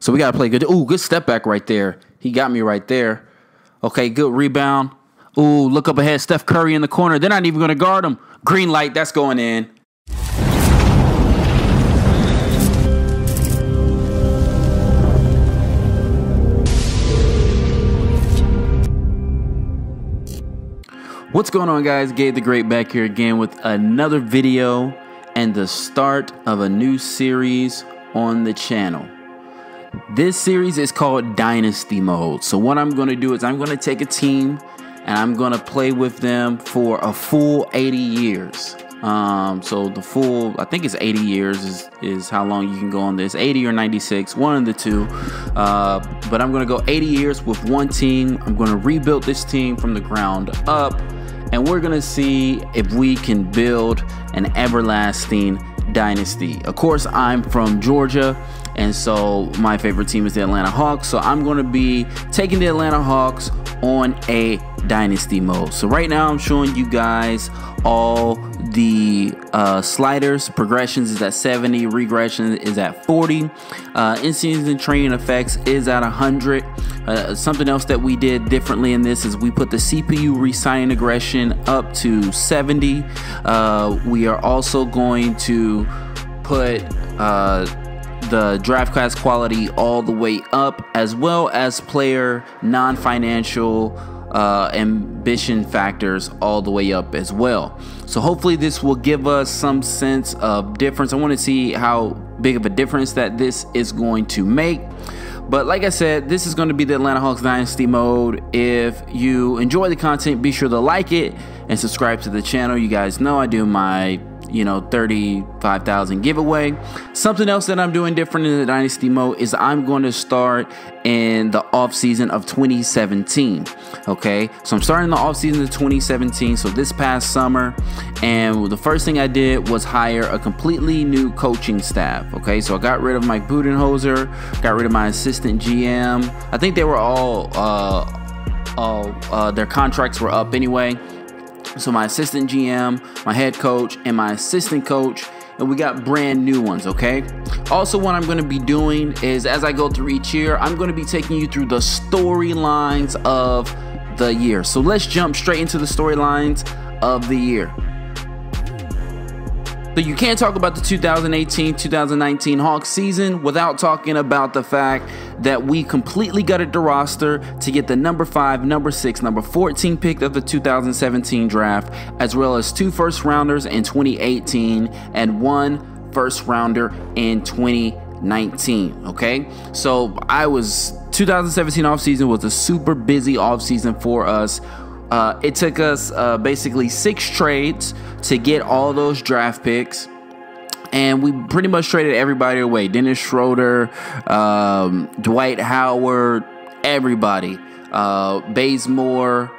So we got to play good. Ooh, good step back right there. He got me right there. Okay, good rebound. Ooh, look up ahead. Steph Curry in the corner. They're not even going to guard him. Green light. That's going in. What's going on, guys? Gabe the Great back here again with another video and the start of a new series on the channel. This series is called Dynasty Mode. So what I'm going to do is I'm going to take a team and I'm going to play with them for a full 80 years. So the full, I think it's 80 years is how long you can go on this. 80 or 96, one of the two. But I'm going to go 80 years with one team. I'm going to rebuild this team from the ground up. And we're going to see if we can build an everlasting dynasty. Of course, I'm from Georgia, and so my favorite team is the Atlanta Hawks. So I'm going to be taking the Atlanta Hawks on a dynasty mode. So right now I'm showing you guys all the sliders. Progressions is at 70, regression is at 40, in-season training effects is at 100. Something else that we did differently in this is we put the CPU resigning aggression up to 70. We are also going to put the draft class quality all the way up, as well as player non-financial ambition factors all the way up as well. So hopefully this will give us some sense of difference. I want to see how big of a difference that this is going to make. But like I said, this is going to be the Atlanta Hawks Dynasty Mode. If you enjoy the content, be sure to like it and subscribe to the channel. You guys know I do my 35,000 giveaway. Something else that I'm doing different in the Dynasty Mode is I'm going to start in the off season of 2017. Okay, so I'm starting the off season of 2017, so this past summer, and the first thing I did was hire a completely new coaching staff. Okay, so I got rid of Mike Budenholzer, got rid of my assistant GM. I think they were all their contracts were up anyway. So my assistant GM, my head coach, and my assistant coach, and we got brand new ones, okay? Also, what I'm going to be doing is, as I go through each year, I'm going to be taking you through the storylines of the year. So let's jump straight into the storylines of the year. So you can't talk about the 2018-2019 Hawks season without talking about the fact that we completely gutted the roster to get the number 5, number 6, number 14 pick of the 2017 draft, as well as 2 first rounders in 2018 and 1 first rounder in 2019. Okay, so 2017 offseason was a super busy offseason for us. It took us basically 6 trades to get all those draft picks, and we pretty much traded everybody away. Dennis Schroder, Dwight Howard, everybody, Bazemore,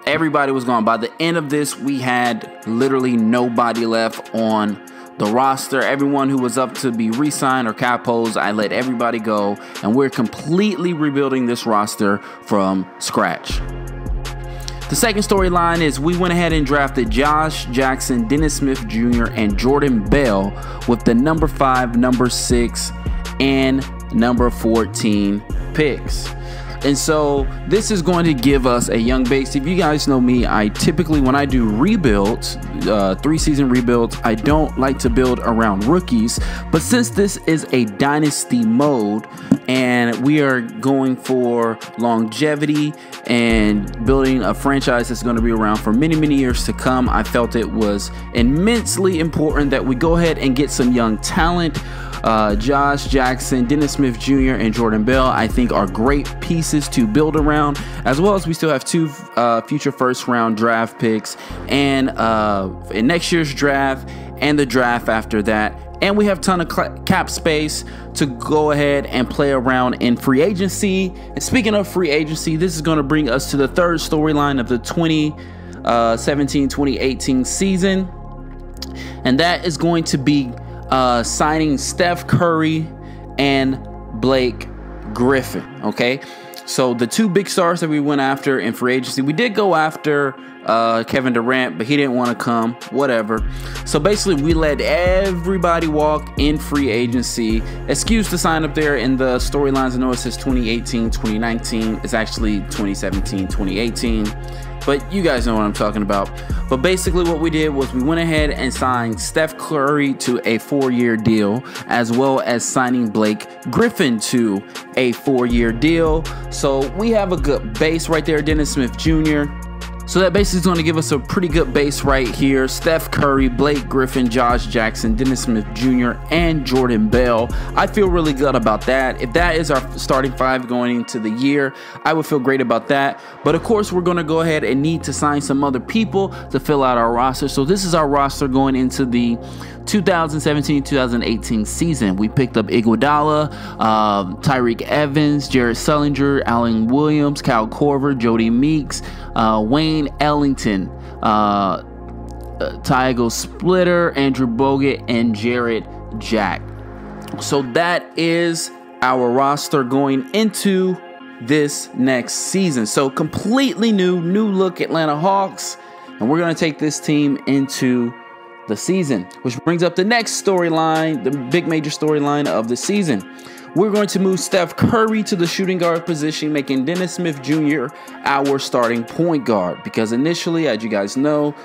everybody was gone. By the end of this, we had literally nobody left on the roster. Everyone who was up to be re-signed or capos, I let everybody go, and we're completely rebuilding this roster from scratch. The second storyline is we went ahead and drafted Josh Jackson, Dennis Smith Jr., and Jordan Bell with the number 5, number 6, and number 14 picks. And so this is going to give us a young base. If you guys know me, I typically, when I do rebuilds, 3-season rebuilds, I don't like to build around rookies. But since this is a dynasty mode and we are going for longevity and building a franchise that's going to be around for many, many years to come, I felt it was immensely important that we go ahead and get some young talent. Josh Jackson, Dennis Smith Jr., and Jordan Bell, I think, are great pieces to build around, as well as we still have 2 future first-round draft picks, and in next year's draft and the draft after that. And we have a ton of cap space to go ahead and play around in free agency. And speaking of free agency, this is going to bring us to the third storyline of the 2017-2018 season, and that is going to be signing Steph Curry and Blake Griffin. Okay, So the two big stars that we went after in free agency, we did go after Kevin Durant, but he didn't want to come, whatever. So basically we let everybody walk in free agency. Excuse to sign up there in the storylines. I know it says 2018, 2019. It's actually 2017, 2018. But you guys know what I'm talking about. But basically what we did was we went ahead and signed Steph Curry to a 4-year deal, as well as signing Blake Griffin to a 4-year deal. So we have a good base right there. Dennis Smith Jr. So that basically is going to give us a pretty good base right here. Steph Curry, Blake Griffin, Josh Jackson, Dennis Smith Jr., and Jordan Bell. I feel really good about that. If that is our starting 5 going into the year, I would feel great about that. But of course, we're going to go ahead and need to sign some other people to fill out our roster. So this is our roster going into the 2017-2018 season. We picked up Iguodala, Tyreek Evans, Jared Sullinger, Allen Williams, Kyle Korver, Jody Meeks, Wayne Ellington, Tygo Splitter, Andrew Bogut, and Jarrett Jack. So that is our roster going into this next season. So completely new look Atlanta Hawks, and we're going to take this team into the season, which brings up the next storyline, the big major storyline of the season. We're going to move Steph Curry to the shooting guard position, making Dennis Smith Jr. our starting point guard. Because initially, as you guys know,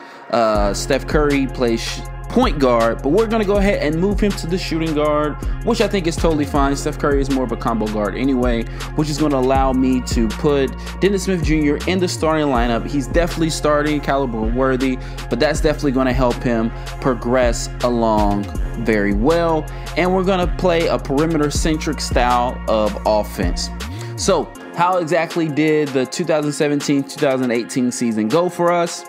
Steph Curry plays point guard, but we're going to go ahead and move him to the shooting guard, which I think is totally fine. Steph Curry is more of a combo guard anyway, which is going to allow me to put Dennis Smith Jr. in the starting lineup. He's definitely starting caliber worthy, but that's definitely going to help him progress along very well. And we're going to play a perimeter centric style of offense. So how exactly did the 2017-2018 season go for us?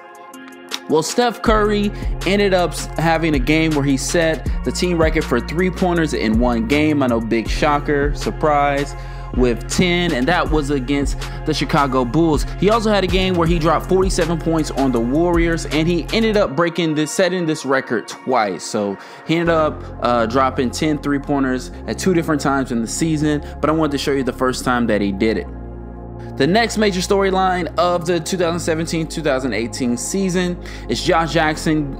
Well, Steph Curry ended up having a game where he set the team record for 3-pointers in one game. I know, big shocker, surprise, with 10, and that was against the Chicago Bulls. He also had a game where he dropped 47 points on the Warriors, and he ended up setting this record twice. So he ended up dropping 10 3-pointers at 2 different times in the season, but I wanted to show you the first time that he did it. The next major storyline of the 2017-2018 season is Josh Jackson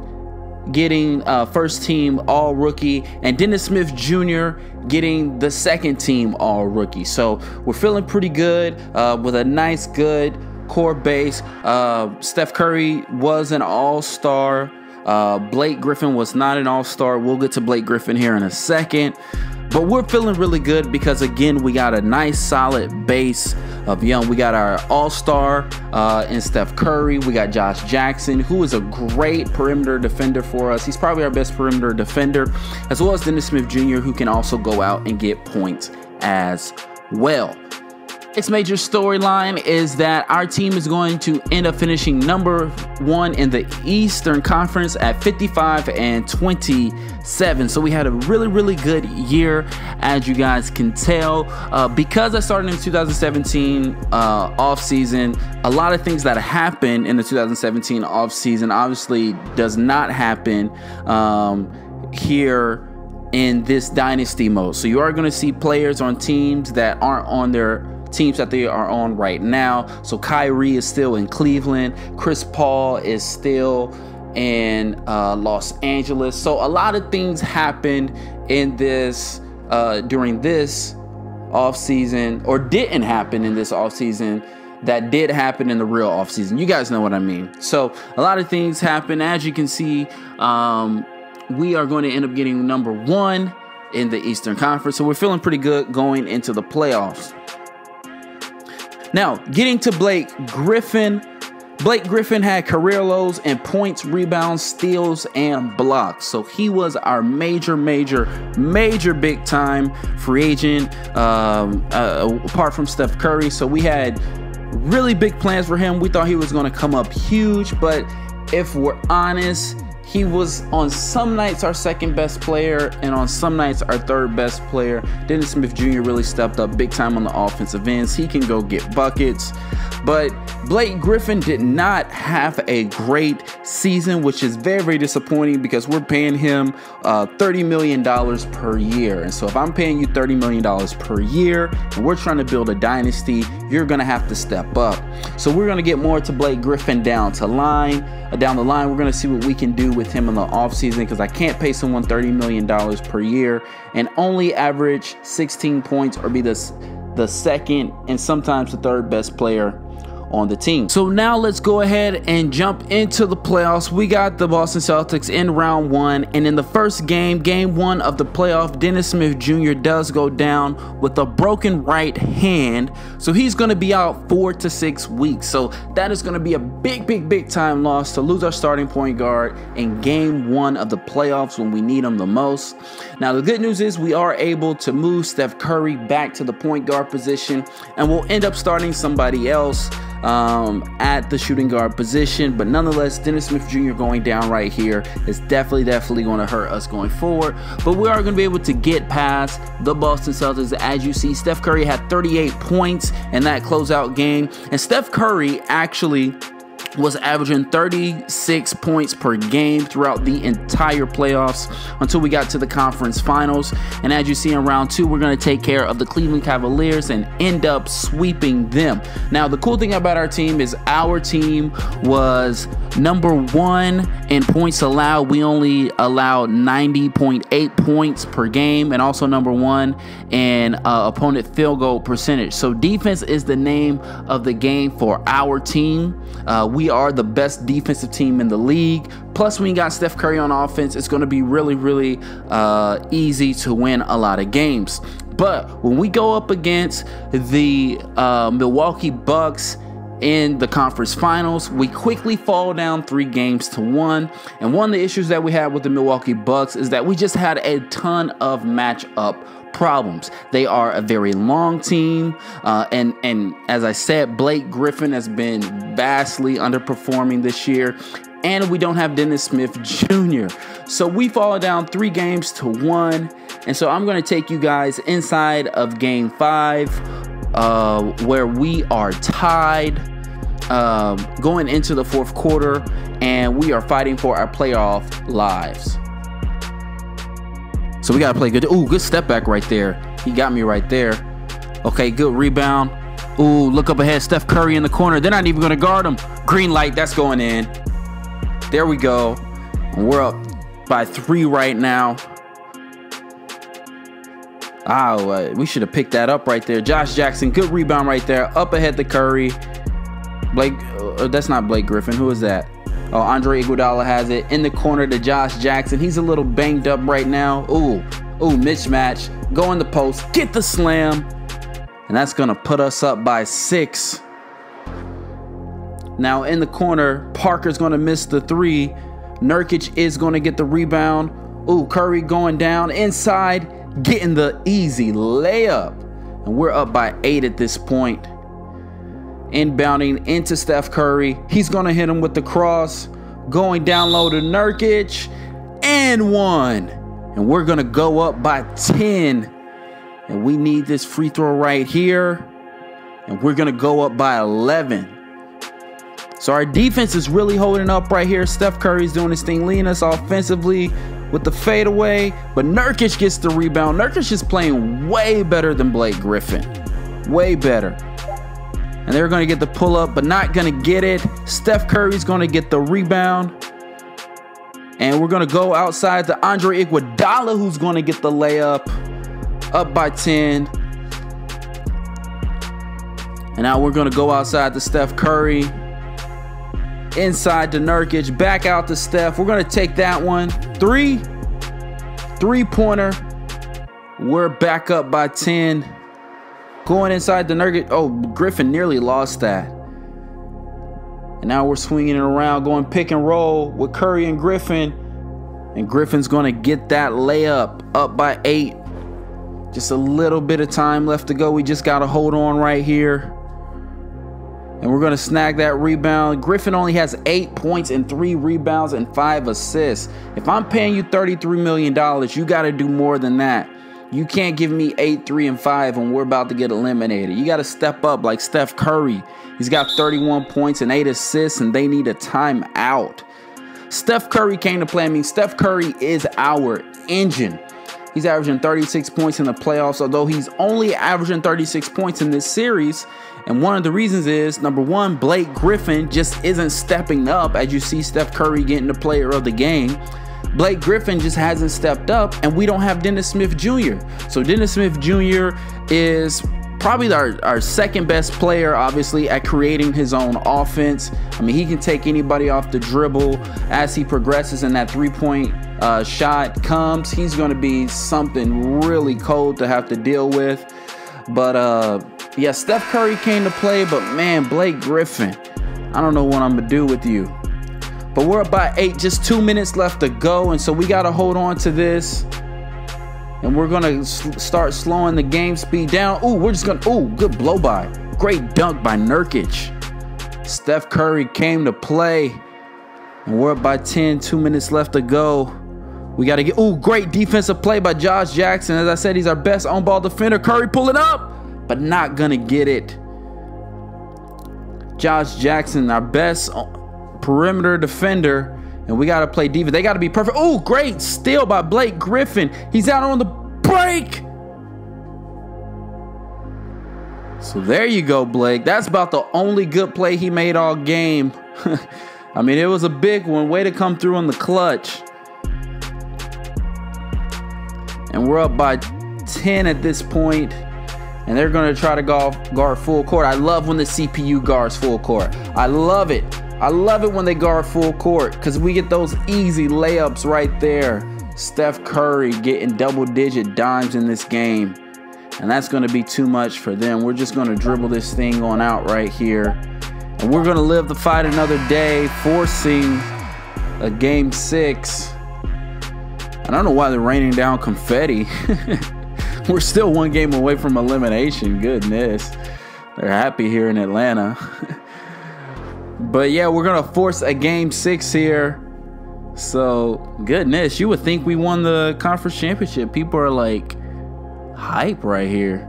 getting first team all rookie, and Dennis Smith Jr. getting the second team all rookie. So we're feeling pretty good with a nice, good core base. Steph Curry was an all-star. Blake Griffin was not an all-star. We'll get to Blake Griffin here in a second. But we're feeling really good because, again, we got a nice solid base of young. We got our all-star in Steph Curry. We got Josh Jackson, who is a great perimeter defender for us. He's probably our best perimeter defender, as well as Dennis Smith Jr., who can also go out and get points as well. Next major storyline is that our team is going to end up finishing number 1 in the Eastern Conference at 55-27. So we had a really good year, as you guys can tell. Because I started in 2017 off season, a lot of things that happened in the 2017 off season obviously does not happen here in this dynasty mode. So you are going to see players on teams that aren't on their teams that they are on right now. So Kyrie is still in Cleveland. Chris Paul is still in Los Angeles. So a lot of things happened in this during this offseason, or didn't happen in this offseason, that did happen in the real offseason. You guys know what I mean. So a lot of things happen. As you can see, we are going to end up getting number 1 in the Eastern Conference. So we're feeling pretty good going into the playoffs. Now, getting to Blake Griffin. Blake Griffin had career lows in points, rebounds, steals, and blocks. So he was our major big time free agent, apart from Steph Curry. So we had really big plans for him. We thought he was going to come up huge, but if we're honest, He was on some nights our second best player and on some nights our third best player. Dennis Smith Jr. really stepped up big time on the offensive ends. He can go get buckets. But Blake Griffin did not have a great season, which is very, very disappointing because we're paying him $30 million per year. And so if I'm paying you $30 million per year and we're trying to build a dynasty, you're going to have to step up. So we're going to get more to Blake Griffin down the line. We're going to see what we can do with him in the offseason because I can't pay someone $30 million per year and only average 16 points or be the second and sometimes the third best player on the team. So now let's go ahead and jump into the playoffs. We got the Boston Celtics in round 1, and in the first game, game 1 of the playoff, Dennis Smith Jr. does go down with a broken right hand, so he's going to be out 4 to 6 weeks. So that is going to be a big time loss to lose our starting point guard in game 1 of the playoffs when we need him the most. Now the good news is we are able to move Steph Curry back to the point guard position, and we'll end up starting somebody else at the shooting guard position. But nonetheless, Dennis Smith Jr. going down right here is definitely going to hurt us going forward. But we are going to be able to get past the Boston Celtics. As you see, Steph Curry had 38 points in that closeout game, and Steph Curry actually was averaging 36 points per game throughout the entire playoffs until we got to the conference finals. And as you see in round 2, we're going to take care of the Cleveland Cavaliers and end up sweeping them. Now, the cool thing about our team is our team was number 1 in points allowed. We only allowed 90.8 points per game, and also number 1 in opponent field goal percentage. So defense is the name of the game for our team. We are the best defensive team in the league. Plus, when you got Steph Curry on offense, it's going to be really easy to win a lot of games. But when we go up against the Milwaukee Bucks in the conference finals, we quickly fall down 3 games to 1. And one of the issues that we had with the Milwaukee Bucks is that we just had a ton of matchup problems. They are a very long team, and as I said, Blake Griffin has been vastly underperforming this year, and we don't have Dennis Smith Jr. So we fall down 3 games to 1, and so I'm going to take you guys inside of game 5, where we are tied going into the 4th quarter, and we are fighting for our playoff lives. So we got to play good. Ooh, good step back right there. He got me right there. Okay, good rebound. Ooh, look up ahead. Steph Curry in the corner. They're not even going to guard him. Green light. That's going in. There we go. And we're up by 3 right now. We should have picked that up right there. Josh Jackson, good rebound right there. Up ahead to Curry. Blake, that's not Blake Griffin. Who is that? Oh, Andre Iguodala has it in the corner to Josh Jackson. He's a little banged up right now. Ooh, mismatch. Go in the post. Get the slam. And that's going to put us up by 6. Now in the corner, Parker's going to miss the 3. Nurkic is going to get the rebound. Ooh, Curry going down inside, getting the easy layup. And we're up by 8 at this point. Inbounding into Steph Curry. He's going to hit him with the cross. Going down low to Nurkic. And 1. And we're going to go up by 10. And we need this free throw right here. And we're going to go up by 11. So our defense is really holding up right here. Steph Curry's doing his thing, leading us offensively with the fadeaway. But Nurkic gets the rebound. Nurkic is playing way better than Blake Griffin. Way better. And they're going to get the pull-up, but not going to get it. Steph Curry's going to get the rebound. And we're going to go outside to Andre Iguodala, who's going to get the layup. Up by 10. And now we're going to go outside to Steph Curry. Inside to Nurkic. Back out to Steph. We're going to take that one. 3. 3-pointer. We're back up by 10. Going inside the Nurkic. Oh, Griffin nearly lost that. And now we're swinging it around, going pick and roll with Curry and Griffin. And Griffin's going to get that layup. Up by 8. Just a little bit of time left to go. We just got to hold on right here. And we're going to snag that rebound. Griffin only has 8 points and 3 rebounds and 5 assists. If I'm paying you $33 million, you got to do more than that. You can't give me 8, 3, and 5 when we're about to get eliminated. You got to step up like Steph Curry. He's got 31 points and 8 assists, and they need a timeout. Steph Curry came to play. I mean, Steph Curry is our engine. He's averaging 36 points in the playoffs, although he's only averaging 36 points in this series. And one of the reasons is, number one, Blake Griffin just isn't stepping up as you see Steph Curry getting the player of the game. Blake Griffin just hasn't stepped up, and we don't have Dennis Smith Jr. So Dennis Smith Jr. is probably our second best player, obviously, at creating his own offense. I mean, he can take anybody off the dribble as he progresses, and that three-point shot comes. He's going to be something really cold to have to deal with. But yeah, Steph Curry came to play, but man, Blake Griffin, I don't know what I'm gonna do with you. But we're up by 8, just 2 minutes left to go, and so we got to hold on to this. And we're gonna start slowing the game speed down. Ooh, we're just gonna, ooh, good blow by. Great dunk by Nurkic. Steph Curry came to play. And we're up by 10, 2 minutes left to go. We got to get, ooh, great defensive play by Josh Jackson. As I said, he's our best on-ball defender. Curry pulling up, but not gonna get it. Josh Jackson, our best perimeter defender. And we got to play defense. They got to be perfect. Oh, great steal by Blake Griffin. He's out on the break. So there you go, Blake. That's about the only good play he made all game. I mean, it was a big one. Way to come through in the clutch. And we're up by 10 at this point. And they're going to try to guard full court. I love when the CPU guards full court. I love it. I love it when they guard full court because we get those easy layups right there. Steph Curry getting double-digit dimes in this game. And that's going to be too much for them. We're just going to dribble this thing on out right here. And we're going to live the fight another day, forcing a game 6. I don't know why they're raining down confetti. We're still 1 game away from elimination. Goodness. They're happy here in Atlanta. But yeah, we're going to force a game 6 here. So, goodness, you would think we won the conference championship. People are like hype right here.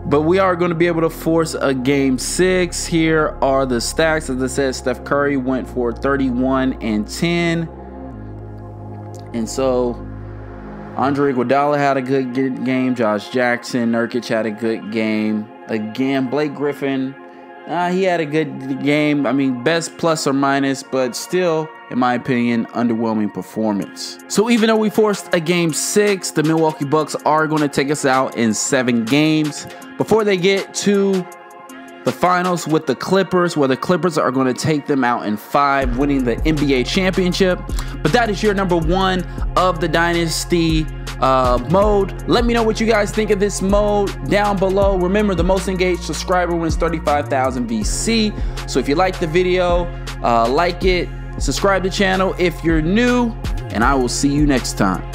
But we are going to be able to force a game 6. Here are the stats. As I said, Steph Curry went for 31 and 10. And so Andre Iguodala had a good game. Josh Jackson, Nurkic had a good game. Again, Blake Griffin, he had a good game. I mean, best plus or minus, but still, in my opinion, underwhelming performance. So even though we forced a game 6, the Milwaukee Bucks are going to take us out in 7 games before they get to the finals with the Clippers, where the Clippers are going to take them out in 5, winning the NBA championship. But that is your number 1 of the Dynasty mode. Let me know what you guys think of this mode down below. Remember, the most engaged subscriber wins 35,000 VC. So if you like the video, like it, subscribe to the channel if you're new, and I will see you next time.